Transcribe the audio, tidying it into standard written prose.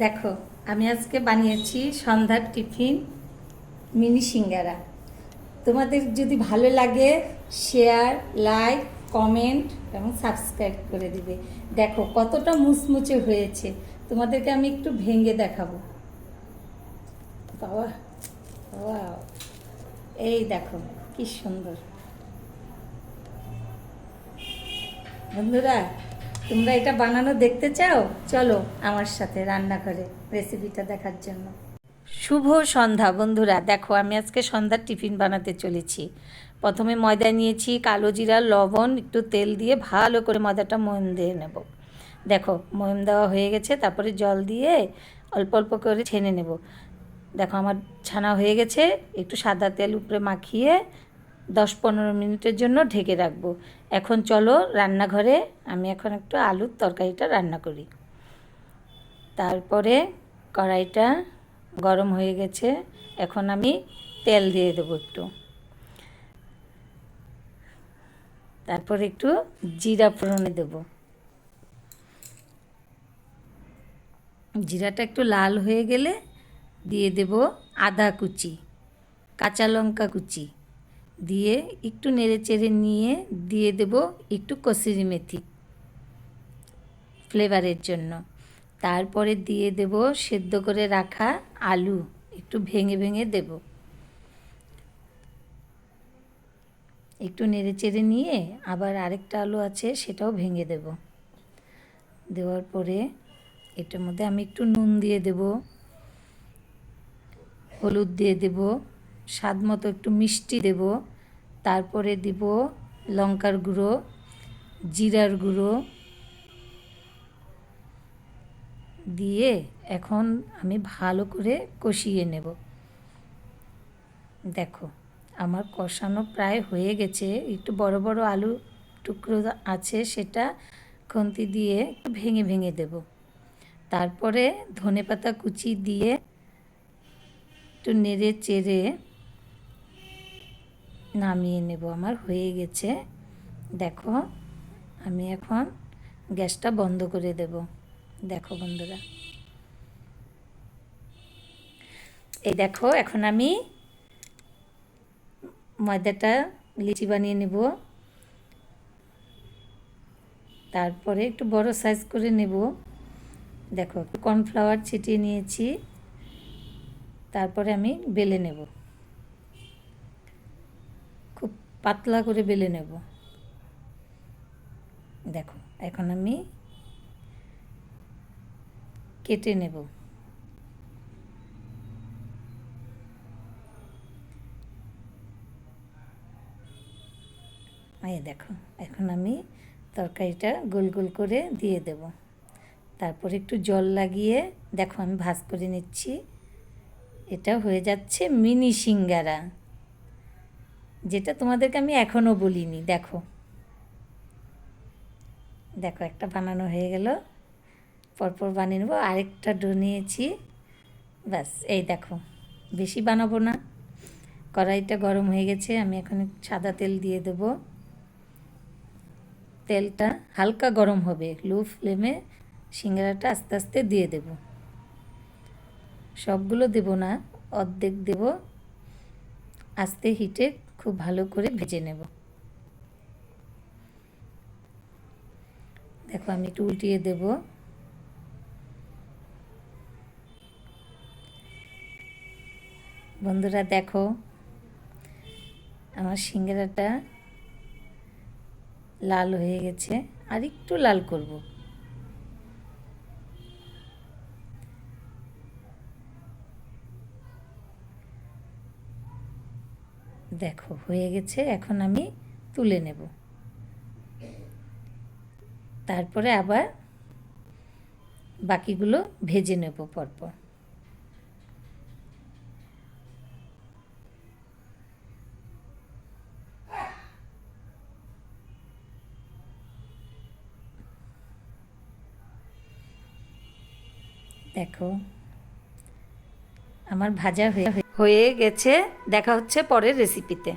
দেখো, আমি আজকে বানিয়েছি সন্ধ্যার টিফিন মিনি সিঙ্গারা। তোমাদের যদি ভালো লাগে শেয়ার, লাইক, কমেন্ট এবং সাবস্ক্রাইব করে দিবে। দেখো কতটা মুচমুচে হয়েছে, তোমাদেরকে আমি একটু ভেঙে দেখাবো। বাবা, ওয়াও, এই দেখো কি সুন্দর। বন্ধুরা, তোমরা এটা বানানো দেখতে চাও? চলো আমার সাথে রান্নাঘরে রেসিপিটা দেখার জন্য। শুভ সন্ধ্যা বন্ধুরা। দেখো, আমি আজকে সন্ধ্যার টিফিন বানাতে চলেছি। প্রথমে ময়দা নিয়েছি, কালো জিরা, লবণ, একটু তেল দিয়ে ভালো করে ময়দাটা ময়ম দিয়ে নেব। দেখো ময়ম দেওয়া হয়ে গেছে, তারপরে জল দিয়ে অল্প অল্প করে ছেনে নেব। দেখো আমার ছানা হয়ে গেছে। একটু সাদা তেল উপরে মাখিয়ে 10-15 মিনিটের জন্য ঢেকে রাখবো। এখন চলো রান্নাঘরে, আমি এখন একটু আলুর তরকারিটা রান্না করি। তারপরে কড়াইটা গরম হয়ে গেছে, এখন আমি তেল দিয়ে দেবো একটু। তারপর একটু জিরা ফোড়নে দেব। জিরাটা একটু লাল হয়ে গেলে দিয়ে দেব আদা কুচি, কাঁচা লঙ্কা কুচি দিয়ে একটু নেড়ে চেড়ে নিয়ে দিয়ে দেব একটু কসুরি মেথি ফ্লেভারের জন্য। তারপরে দিয়ে দেব সেদ্ধ করে রাখা আলু, একটু ভেঙে ভেঙে দেব। একটু নেড়ে চেড়ে নিয়ে আবার আরেকটা আলু আছে সেটাও ভেঙে দেব। দেওয়ার পরে এটার মধ্যে আমি একটু নুন দিয়ে দেব, হলুদ দিয়ে দেব, স্বাদ মতো একটু মিষ্টি দেব। তারপরে দিব লঙ্কার গুঁড়ো, জিরার গুঁড়ো দিয়ে এখন আমি ভালো করে কষিয়ে নেব। দেখো আমার কষানো প্রায় হয়ে গেছে। একটু বড় বড় আলু টুকরো আছে, সেটা খুন্তি দিয়ে একটু ভেঙে ভেঙে দেব। তারপরে ধনেপাতা কুচি দিয়ে একটু নেড়ে চেড়ে নামিয়ে নেব। আমার হয়ে গেছে। দেখো আমি এখন গ্যাসটা বন্ধ করে দেব। দেখো বন্ধুরা, এই দেখো এখন আমি ময়দাটা লিচি বানিয়ে নেব। তারপরে একটু বড় সাইজ করে নেব। দেখো একটু কর্নফ্লাওয়ার ছিটিয়ে নিয়েছি, তারপরে আমি বেলে নেব, খুব পাতলা করে বেলে নেব। দেখো এখন আমি কেটে নেব। এই দেখো এখন আমি তরকারিটা গোল গোল করে দিয়ে দেব। তারপর একটু জল লাগিয়ে দেখো আমি ভাজ করে নিচ্ছি। এটা হয়ে যাচ্ছে মিনি সিঙ্গারা, যেটা তোমাদেরকে আমি এখনও বলিনি। দেখো দেখো একটা বানানো হয়ে গেল, পরপর বানিয়ে নেবো। আরেকটা ডো নিয়েছি, ব্যাস। এই দেখো বেশি বানাবো না। কড়াইটা গরম হয়ে গেছে, আমি এখন সাদা তেল দিয়ে দেব। তেলটা হালকা গরম হবে, লো ফ্লেমে সিঙ্গারাটা আস্তে আস্তে দিয়ে দেব। সবগুলো দেব না, অর্ধেক দেব। আস্তে হিটে খুব ভালো করে ভেজে নেব। দেখো আমি একটু উল্টিয়ে দেব। বন্ধুরা দেখো আমার সিঙ্গারাটা লাল হয়ে গেছে, আর একটু লাল করব। দেখো হয়ে গেছে, এখন আমি তুলে নেব। তারপরে আবার বাকিগুলো ভেজে নেব পরপর। দেখো আমার ভাজা হয়ে গেছে। দেখা হচ্ছে পরের রেসিপিতে।